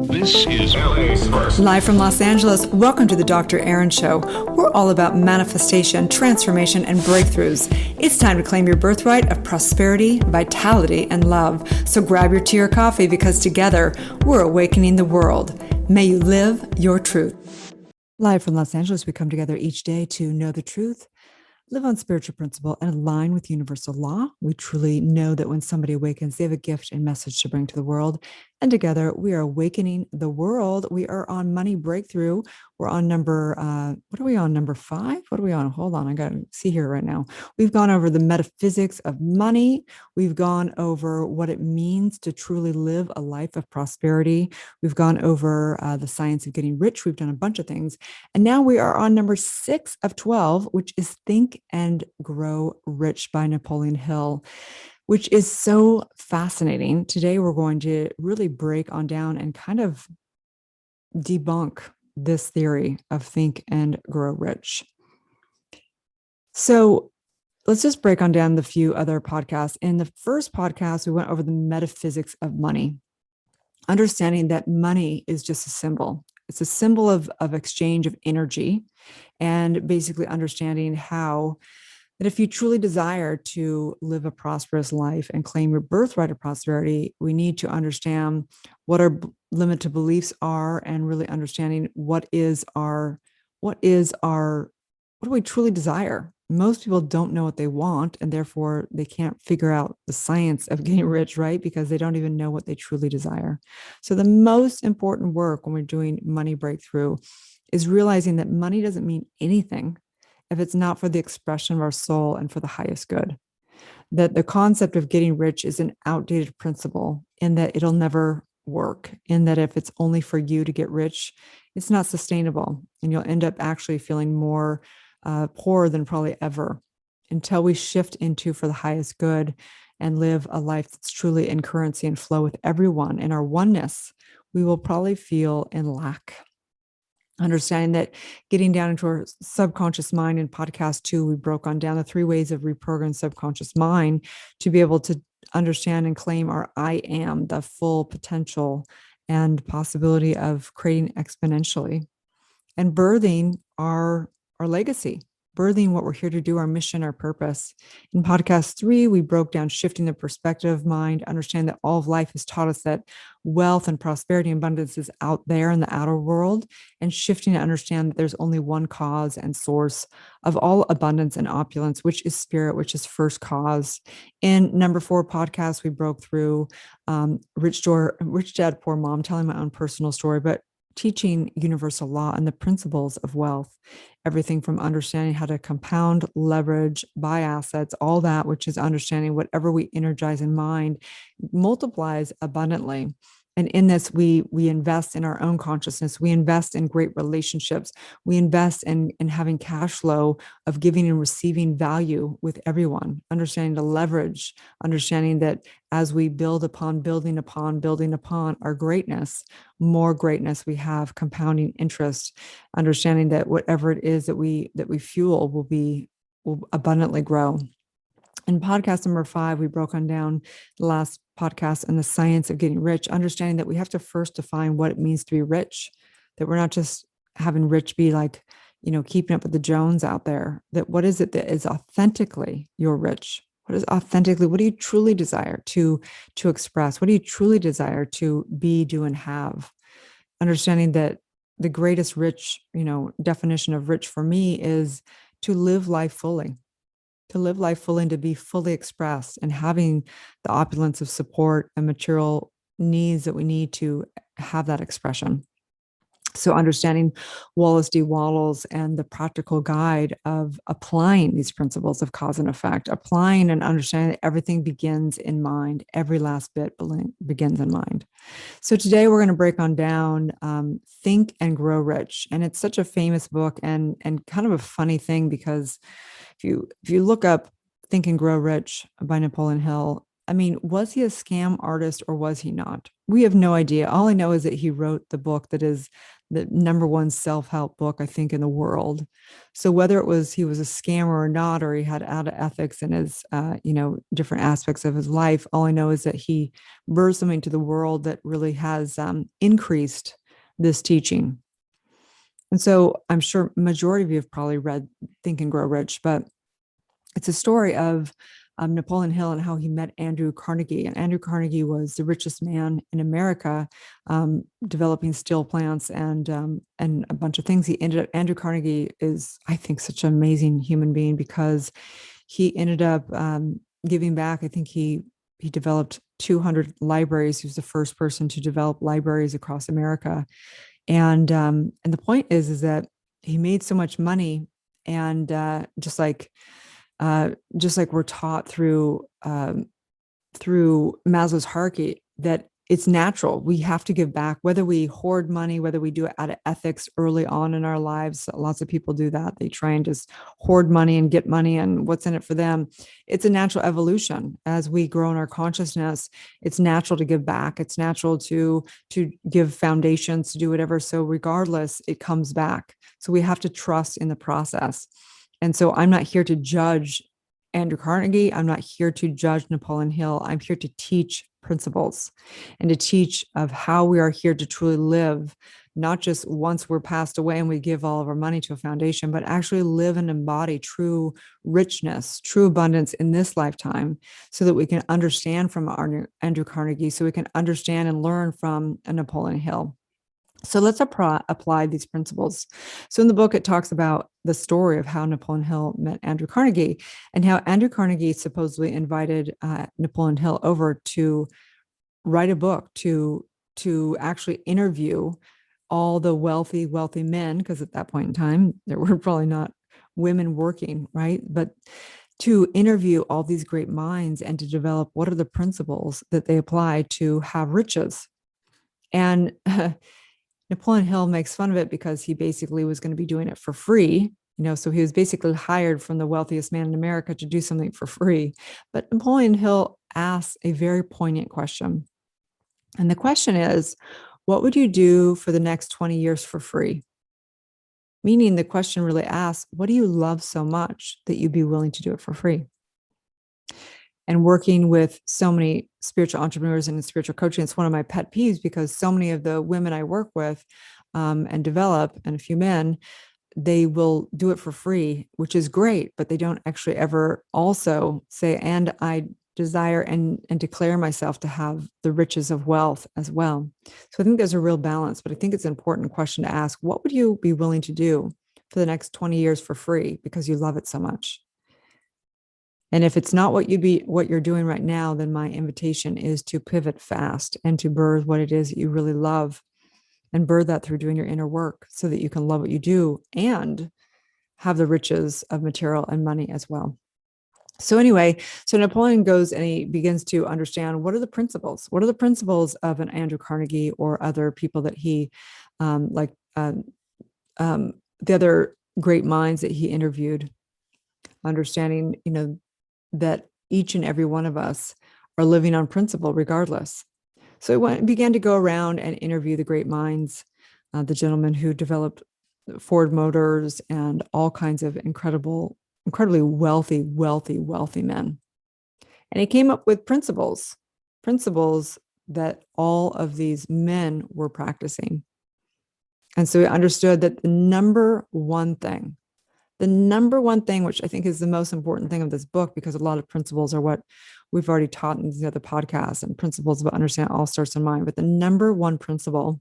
This is LA's first. Live from Los Angeles, welcome to the Dr. Erin Show. We're all about manifestation, transformation, and breakthroughs. It's time to claim your birthright of prosperity, vitality, and love. So grab your tea or coffee because together we're awakening the world. May you live your truth. Live from Los Angeles, we come together each day to know the truth, live on spiritual principle, and align with universal law. We truly know that when somebody awakens, they have a gift and message to bring to the world. And together, we are awakening the world. We are on Money Breakthrough. We're on number, what are we on? Number 5? What are we on? Hold on. I got to see here right now. We've gone over the metaphysics of money. We've gone over what it means to truly live a life of prosperity. We've gone over the science of getting rich. We've done a bunch of things. And now we are on number 6 of 12, which is Think and Grow Rich by Napoleon Hill, which is so fascinating. Today, we're going to really break on down and kind of debunk this theory of think and grow rich. So let's just break on down the few other podcasts. In the first podcast, we went over the metaphysics of money, understanding that money is just a symbol. It's a symbol of exchange of energy, and basically understanding how that if you truly desire to live a prosperous life and claim your birthright of prosperity, we need to understand what our limited beliefs are, and really understanding what do we truly desire. Most people don't know what they want, and therefore they can't figure out the science of getting rich, right? Because they don't even know what they truly desire. So the most important work when we're doing Money Breakthrough is realizing that money doesn't mean anything if it's not for the expression of our soul and for the highest good. That the concept of getting rich is an outdated principle, in that it'll never work, in that if it's only for you to get rich, it's not sustainable, and you'll end up actually feeling more poor than probably ever, until we shift into for the highest good and live a life that's truly in currency and flow with everyone. In our oneness, we will probably feel in lack. Understanding that getting down into our subconscious mind. In podcast 2, we broke on down the 3 ways of reprogramming subconscious mind to be able to understand and claim our I am, the full potential and possibility of creating exponentially, and birthing our legacy, birthing what we're here to do, our mission, our purpose. In podcast 3, we broke down shifting the perspective of mind, understand that all of life has taught us that wealth and prosperity and abundance is out there in the outer world, and shifting to understand that there's only one cause and source of all abundance and opulence, which is spirit, which is first cause. In number 4 podcast, we broke through Rich Dad, Poor Mom, telling my own personal story, but teaching universal law and the principles of wealth, everything from understanding how to compound, leverage, buy assets, all that, which is understanding whatever we energize in mind multiplies abundantly. And in this, we invest in our own consciousness. We invest in great relationships. We invest in having cash flow of giving and receiving value with everyone, understanding to leverage, understanding that as we building upon our greatness, more greatness we have, compounding interest, understanding that whatever it is that we fuel will abundantly grow. In podcast number 5, we broke on down the last podcast and the science of getting rich, understanding that we have to first define what it means to be rich, that we're not just having rich be like, keeping up with the Jones out there, that what is it that is authentically you're rich? What do you truly desire to express? What do you truly desire to be, do, and have? Understanding that the greatest rich, definition of rich for me is to live life fully. And to be fully expressed, and having the opulence of support and material needs that we need to have that expression. So understanding Wallace D. Wattles and the practical guide of applying these principles of cause and effect, applying and understanding that everything begins in mind. Every last bit begins in mind. So today we're going to break on down Think and Grow Rich. And it's such a famous book and kind of a funny thing, because if you look up Think and Grow Rich by Napoleon Hill, I mean, was he a scam artist or was he not? We have no idea. All I know is that he wrote the book that is the number one self-help book, I think, in the world. So whether it was he was a scammer or not, or he had out of ethics in his, different aspects of his life, all I know is that he birthed something to the world that really has increased this teaching. And so I'm sure majority of you have probably read Think and Grow Rich, but it's a story of Napoleon Hill and how he met Andrew Carnegie. And Andrew Carnegie was the richest man in America, developing steel plants and a bunch of things. Andrew Carnegie is, I think, such an amazing human being because he ended up giving back. I think he developed 200 libraries. He was the first person to develop libraries across America. And the point is that he made so much money, and just like we're taught through Maslow's hierarchy, that it's natural. We have to give back, whether we hoard money, whether we do it out of ethics early on in our lives. Lots of people do that. They try and just hoard money and get money and what's in it for them. It's a natural evolution. As we grow in our consciousness, it's natural to give back. It's natural to give foundations, to do whatever. So regardless, it comes back. So we have to trust in the process. And so I'm not here to judge Andrew Carnegie. I'm not here to judge Napoleon Hill. I'm here to teach principles and to teach of how we are here to truly live, not just once we're passed away and we give all of our money to a foundation, but actually live and embody true richness, true abundance in this lifetime, so that we can understand from Andrew Carnegie, so we can understand and learn from Napoleon Hill. So let's apply these principles. So in the book, it talks about the story of how Napoleon Hill met Andrew Carnegie, and how Andrew Carnegie supposedly invited Napoleon Hill over to write a book, to actually interview all the wealthy men, because at that point in time, there were probably not women working, right? But to interview all these great minds and to develop what are the principles that they apply to have riches. And Napoleon Hill makes fun of it because he basically was going to be doing it for free. So he was basically hired from the wealthiest man in America to do something for free. But Napoleon Hill asks a very poignant question. And the question is, what would you do for the next 20 years for free? Meaning the question really asks, what do you love so much that you'd be willing to do it for free? And working with so many spiritual entrepreneurs and spiritual coaching, it's one of my pet peeves, because so many of the women I work with and develop, and a few men, they will do it for free, which is great, but they don't actually ever also say, and I desire and declare myself to have the riches of wealth as well. So I think there's a real balance, but I think it's an important question to ask. What would you be willing to do for the next 20 years for free because you love it so much? And if it's not what you're doing right now, then my invitation is to pivot fast and to birth what it is that you really love, and birth that through doing your inner work, so that you can love what you do and have the riches of material and money as well. So anyway, so Napoleon goes and he begins to understand, what are the principles? What are the principles of an Andrew Carnegie or other people that he, the other great minds that he interviewed, understanding, that each and every one of us are living on principle regardless. So he began to go around and interview the great minds, the gentleman who developed Ford Motors and all kinds of incredibly wealthy men. And he came up with principles that all of these men were practicing. And so he understood that the number one thing, which I think is the most important thing of this book, because a lot of principles are what we've already taught in these other podcasts, and principles about understanding all starts in mind. But the number one principle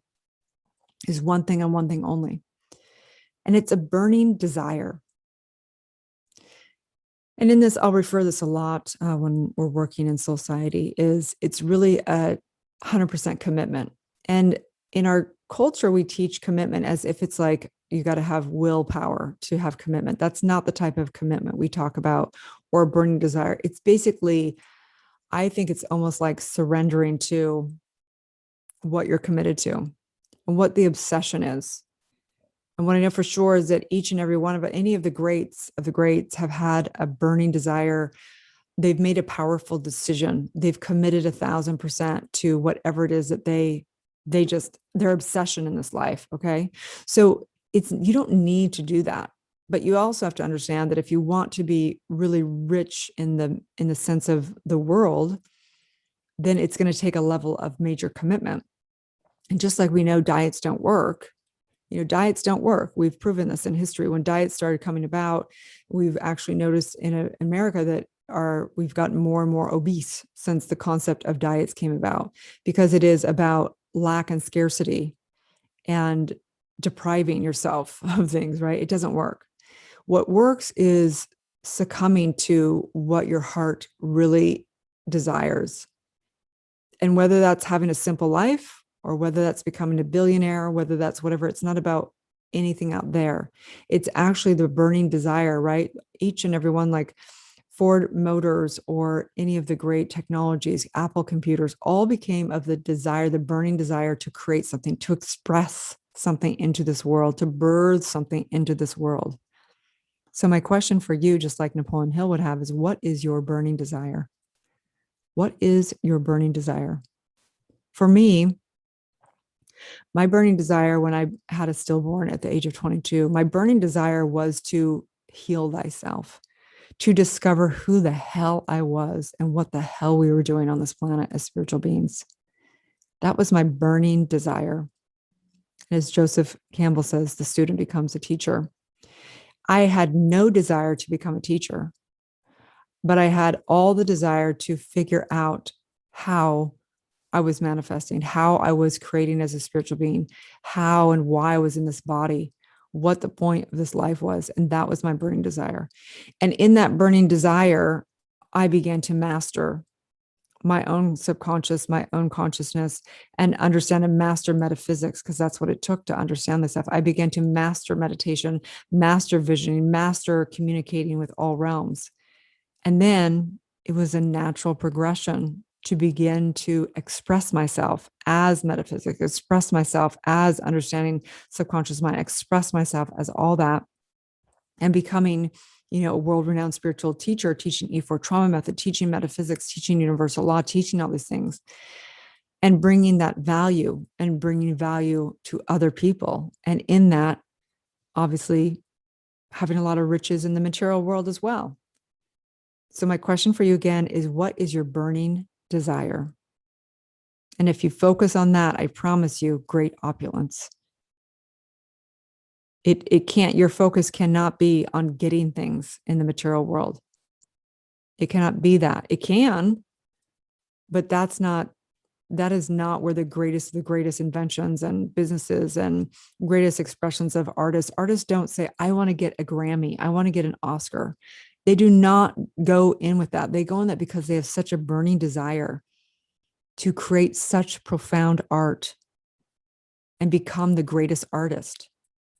is one thing and one thing only. And it's a burning desire. And in this, I'll refer this a lot when we're working in Soulciété, is it's really a 100% commitment. And in our culture, we teach commitment as if it's like you got to have willpower to have commitment. That's not the type of commitment we talk about, or a burning desire. It's basically, I think it's almost like surrendering to what you're committed to and what the obsession is. And what I know for sure is that each and every one of any of the greats have had a burning desire they've made a powerful decision. They've committed 1,000% to whatever it is that their obsession in this life. Okay. So you don't need to do that, but you also have to understand that if you want to be really rich in the sense of the world, then it's going to take a level of major commitment. And just like we know diets don't work, diets don't work. We've proven this in history. When diets started coming about, we've actually noticed in America that we've gotten more and more obese since the concept of diets came about, because it is about lack and scarcity and depriving yourself of things, right? It doesn't work. What works is succumbing to what your heart really desires. And whether that's having a simple life, or whether that's becoming a billionaire, whether that's whatever, it's not about anything out there. It's actually the burning desire, right? Each and every one, like Ford Motors or any of the great technologies, Apple computers, all became of the desire, the burning desire to create something, to express something into this world, to birth something into this world. So my question for you, just like Napoleon Hill would have, is what is your burning desire? What is your burning desire? For me, my burning desire when I had a stillborn at the age of 22, my burning desire was to heal thyself, to discover who the hell I was and what the hell we were doing on this planet as spiritual beings. That was my burning desire. As Joseph Campbell says, the student becomes a teacher. I had no desire to become a teacher, but I had all the desire to figure out how I was manifesting, how I was creating as a spiritual being, how and why I was in this body, what the point of this life was. And that was my burning desire. And in that burning desire, I began to master my own subconscious, my own consciousness, and understand and master metaphysics, because that's what it took to understand this stuff. I began to master meditation, master visioning, master communicating with all realms. And then it was a natural progression to begin to express myself as metaphysics, express myself as understanding subconscious mind, express myself as all that, and becoming, a world-renowned spiritual teacher, teaching E4 trauma method, teaching metaphysics, teaching universal law, teaching all these things, and bringing that value and bringing value to other people. And in that, obviously, having a lot of riches in the material world as well. So my question for you again is, what is your burning desire? And if you focus on that, I promise you great opulence. Your focus cannot be on getting things in the material world. It cannot be that. It can, but that is not where the greatest inventions and businesses and greatest expressions of artists don't say, I want to get a Grammy, I want to get an Oscar. They do not go in with that. They go in that because they have such a burning desire to create such profound art and become the greatest artist.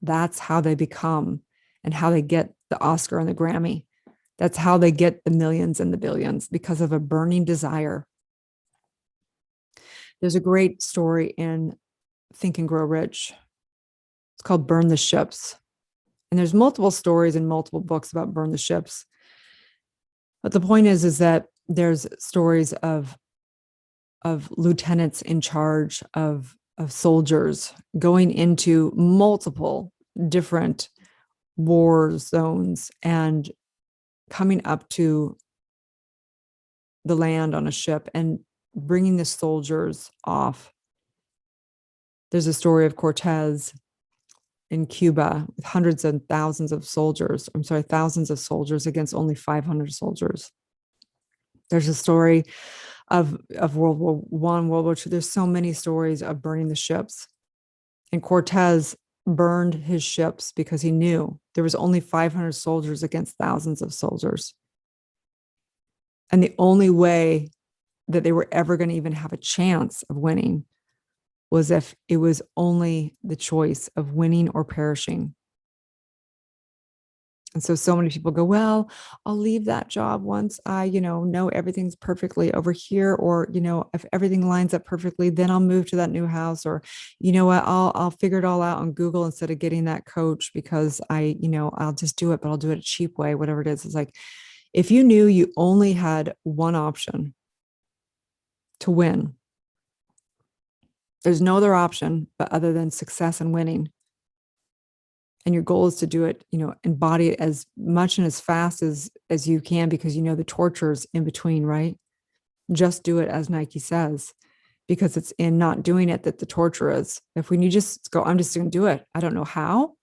That's how they become and how they get the Oscar and the Grammy. That's how they get the millions and the billions, because of a burning desire. There's a great story in Think and Grow Rich. It's called Burn the Ships. And there's multiple stories in multiple books about burn the ships. But the point is that there's stories of lieutenants in charge of soldiers going into multiple different war zones and coming up to the land on a ship and bringing the soldiers off. There's a story of Cortez in Cuba with thousands of soldiers against only 500 soldiers. There's a story of World War I, World War II. There's so many stories of burning the ships. And Cortez burned his ships because he knew there was only 500 soldiers against thousands of soldiers. And the only way that they were ever going to even have a chance of winning was if it was only the choice of winning or perishing. And so many people go, well, I'll leave that job once I, know everything's perfectly over here, or, if everything lines up perfectly, then I'll move to that new house, or, what, I'll figure it all out on Google instead of getting that coach, because I'll just do it, but I'll do it a cheap way, whatever it is. It's like, If you knew you only had one option to win, there's no other option but other than success and winning. And your goal is to do it, embody it as much and as fast as you can, because the torture's in between, right? Just do it as Nike says, because it's in not doing it that the torture is. If when you just go, I'm just going to do it, I don't know how,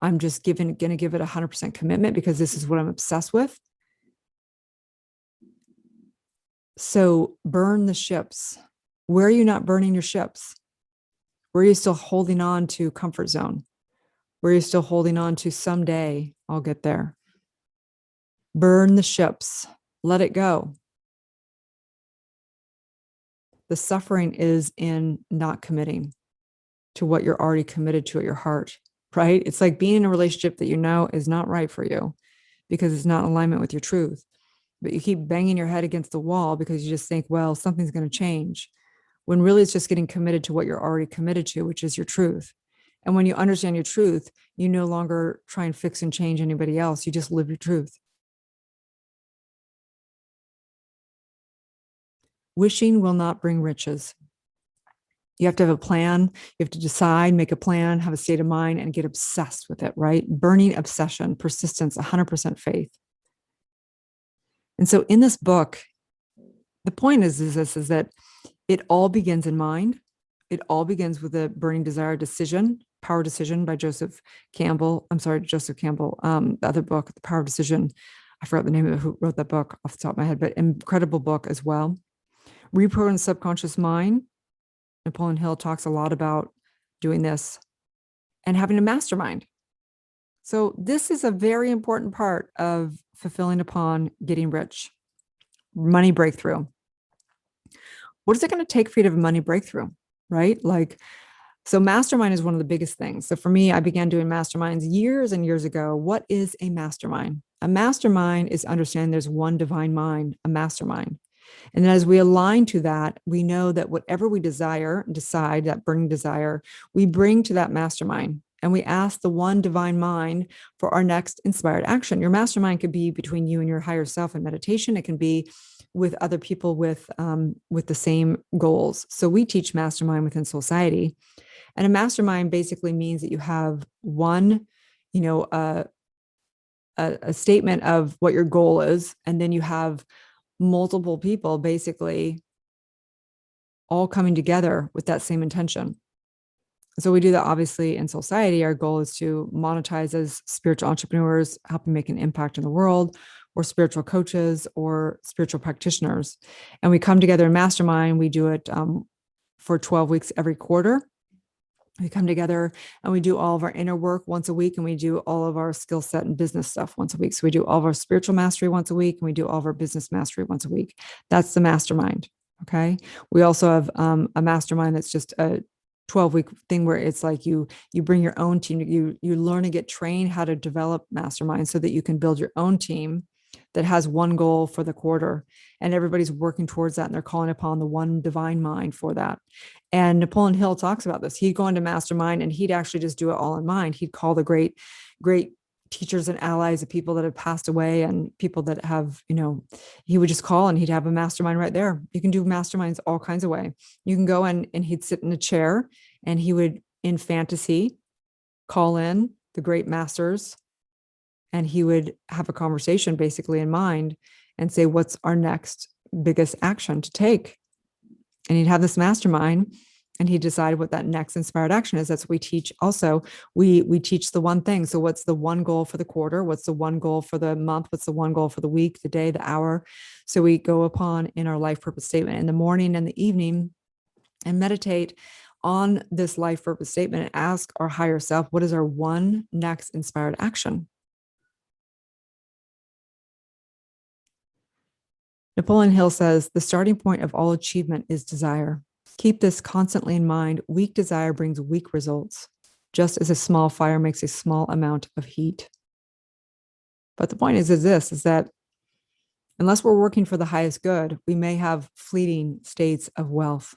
I'm just going to give it 100% commitment because this is what I'm obsessed with. So burn the ships. Where are you not burning your ships? Where are you still holding on to comfort zone? Where are you still holding on to someday I'll get there? Burn the ships. Let it go. The suffering is in not committing to what you're already committed to at your heart, right? It's like being in a relationship that you know is not right for you because it's not in alignment with your truth. But you keep banging your head against the wall because you just think, well, something's going to change. When really it's just getting committed to what you're already committed to, which is your truth. And when you understand your truth, you no longer try and fix and change anybody else. You just live your truth. Wishing will not bring riches. You have to have a plan. You have to decide, make a plan, have a state of mind, and get obsessed with it, right? Burning obsession, persistence, 100% faith. And so in this book, the point is that it all begins in mind. It all begins with a burning desire decision, Power Decision by Joseph Campbell. The other book, The Power of Decision. I forgot the name of who wrote that book off the top of my head, but incredible book as well. Reprogram the subconscious mind. Napoleon Hill talks a lot about doing this and having a mastermind. So this is a very important part of fulfilling upon getting rich. Money breakthrough. What is it going to take for you to have a money breakthrough, right? So mastermind is one of the biggest things. So for me, I began doing masterminds years and years ago. What is a mastermind? A mastermind is understanding there's one divine mind, a mastermind. And as we align to that, we know that whatever we decide, that burning desire, we bring to that mastermind. And we ask the one divine mind for our next inspired action. Your mastermind could be between you and your higher self in meditation. It can be with other people with the same goals. So we teach mastermind within Soulciété. And a mastermind basically means that you have one, a statement of what your goal is, and then you have multiple people basically all coming together with that same intention. So we do that obviously in Soulciété. Our goal is to monetize as spiritual entrepreneurs, helping make an impact in the world, or spiritual coaches or spiritual practitioners. And we come together in mastermind. We do it for 12 weeks every quarter. We come together and we do all of our inner work once a week, and we do all of our skill set and business stuff once a week. So we do all of our spiritual mastery once a week, and we do all of our business mastery once a week. That's the mastermind. Okay. We also have a mastermind that's just a 12-week thing where it's like you bring your own team. You learn and get trained how to develop masterminds so that you can build your own team that has one goal for the quarter, and everybody's working towards that, and they're calling upon the one divine mind for that. And Napoleon Hill talks about this. He'd go into mastermind and he'd actually just do it all in mind. He'd call the great teachers and allies of people that have passed away and people that have, he would just call and he'd have a mastermind right there. You can do masterminds all kinds of way. You can go and he'd sit in a chair and he would, in fantasy, call in the great masters, and he would have a conversation basically in mind and say, what's our next biggest action to take? And he'd have this mastermind and he'd decide what that next inspired action is. That's what we teach. Also, we teach the one thing. So what's the one goal for the quarter? What's the one goal for the month? What's the one goal for the week, the day, the hour? So we go upon in our life purpose statement in the morning and the evening and meditate on this life purpose statement and ask our higher self, what is our one next inspired action? Napoleon Hill says, the starting point of all achievement is desire. Keep this constantly in mind. Weak desire brings weak results, just as a small fire makes a small amount of heat. But the point is that unless we're working for the highest good, we may have fleeting states of wealth.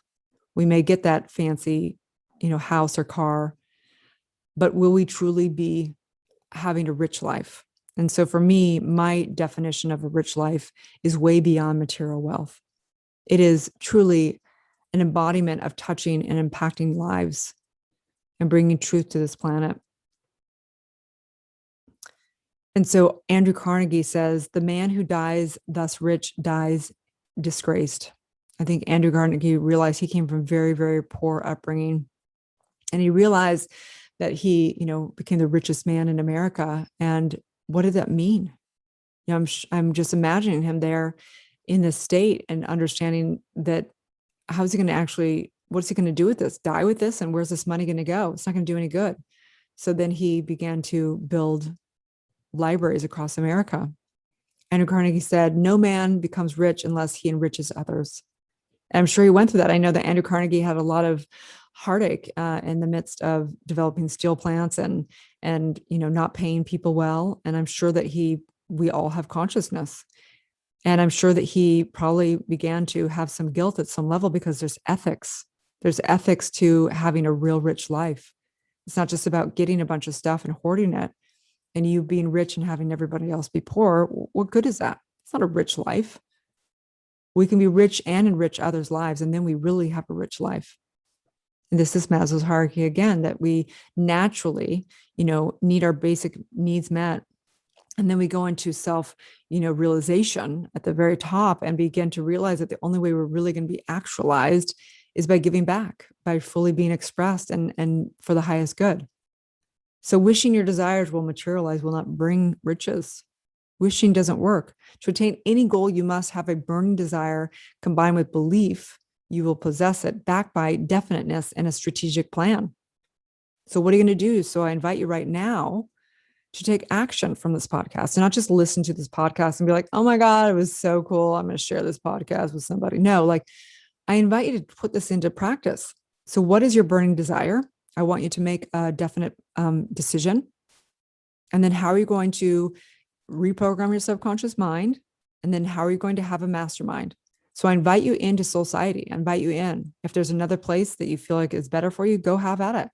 We may get that fancy, house or car, but will we truly be having a rich life? And so for me, my definition of a rich life is way beyond material wealth. It is truly an embodiment of touching and impacting lives and bringing truth to this planet. And so Andrew Carnegie says, the man who dies thus rich dies disgraced. I think Andrew Carnegie realized he came from very, very poor upbringing. And he realized that he, became the richest man in America. And what did that mean? I'm just imagining him there in this state and understanding that how's he going to actually, what's he going to do with this? Die with this? And where's this money going to go? It's not going to do any good. So then he began to build libraries across America. Andrew Carnegie said, no man becomes rich unless he enriches others. And I'm sure he went through that. I know that Andrew Carnegie had a lot of heartache in the midst of developing steel plants and not paying people well. And I'm sure that we all have consciousness. And I'm sure that he probably began to have some guilt at some level because there's ethics. There's ethics to having a real rich life. It's not just about getting a bunch of stuff and hoarding it and you being rich and having everybody else be poor. What good is that? It's not a rich life. We can be rich and enrich others' lives, and then we really have a rich life. And this is Maslow's hierarchy again, that we naturally, need our basic needs met. And then we go into self, realization at the very top and begin to realize that the only way we're really going to be actualized is by giving back, by fully being expressed and for the highest good. So wishing your desires will materialize will not bring riches. Wishing doesn't work. To attain any goal, you must have a burning desire combined with belief. You will possess it, backed by definiteness and a strategic plan. So what are you going to do? So I invite you right now to take action from this podcast and not just listen to this podcast and be like, oh my God, it was so cool. I'm going to share this podcast with somebody. No, I invite you to put this into practice. So what is your burning desire? I want you to make a definite decision. And then how are you going to reprogram your subconscious mind? And then how are you going to have a mastermind? So I invite you into Soulciété. I invite you in. If there's another place that you feel like is better for you, go have at it.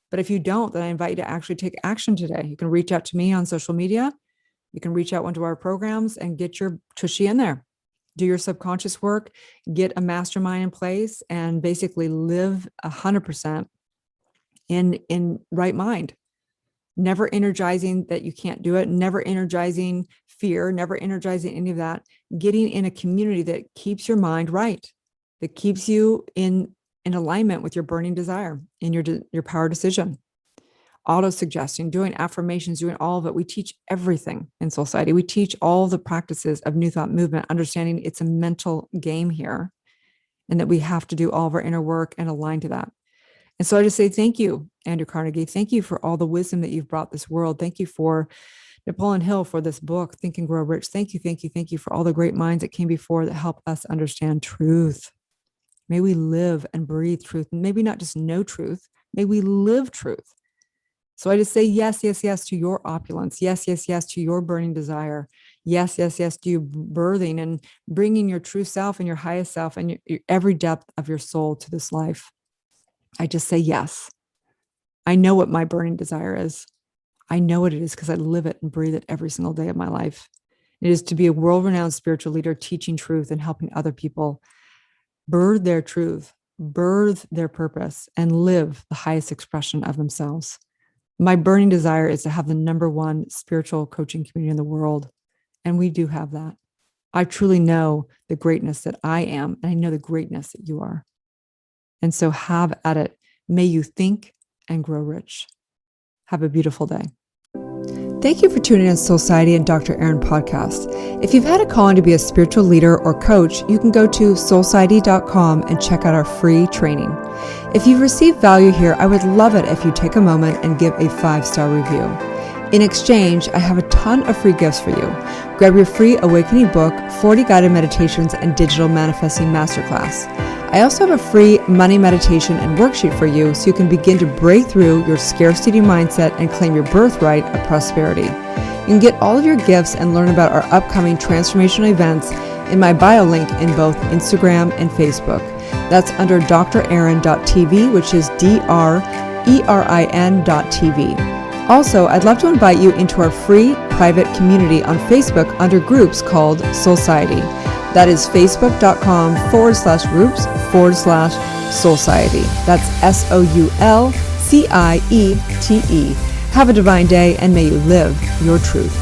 But if you don't, then I invite you to actually take action today. You can reach out to me on social media. You can reach out into our programs and get your tushy in there. Do your subconscious work, get a mastermind in place, and basically live 100% in right mind. Never energizing that you can't do it, never energizing fear, never energizing any of that. Getting in a community that keeps your mind right, that keeps you in alignment with your burning desire, in your power decision. Auto-suggesting, doing affirmations, doing all of it. We teach everything in Soulciété. We teach all the practices of New Thought Movement, understanding it's a mental game here and that we have to do all of our inner work and align to that. And so I just say thank you, Andrew Carnegie. Thank you for all the wisdom that you've brought this world. Thank you for Napoleon Hill for this book, Think and Grow Rich. Thank you for all the great minds that came before that help us understand truth. May we live and breathe truth. Maybe not just know truth. May we live truth. So I just say yes, yes, yes to your opulence. Yes, yes, yes to your burning desire. Yes, yes, yes to you birthing and bringing your true self and your highest self and your every depth of your soul to this life. I just say yes. I know what my burning desire is. I know what it is because I live it and breathe it every single day of my life. It is to be a world-renowned spiritual leader, teaching truth and helping other people birth their truth, birth their purpose, and live the highest expression of themselves. My burning desire is to have the #1 spiritual coaching community in the world. And we do have that. I truly know the greatness that I am, and I know the greatness that you are. And so have at it. May you think and grow rich. Have a beautiful day. Thank you for tuning in to Soulciété and Dr. Erin podcast. If you've had a calling to be a spiritual leader or coach, you can go to soulciety.com and check out our free training. If you've received value here, I would love it if you take a moment and give a 5-star review. In exchange, I have a ton of free gifts for you. Grab your free awakening book, 40 guided meditations, and digital manifesting masterclass. I also have a free money meditation and worksheet for you so you can begin to break through your scarcity mindset and claim your birthright of prosperity. You can get all of your gifts and learn about our upcoming transformational events in my bio link in both Instagram and Facebook. That's under drerin.tv, which is drerin.tv. Also, I'd love to invite you into our free private community on Facebook under groups called Soulciété. That is facebook.com/groups/Soulciété. That's Soulciete. Have a divine day and may you live your truth.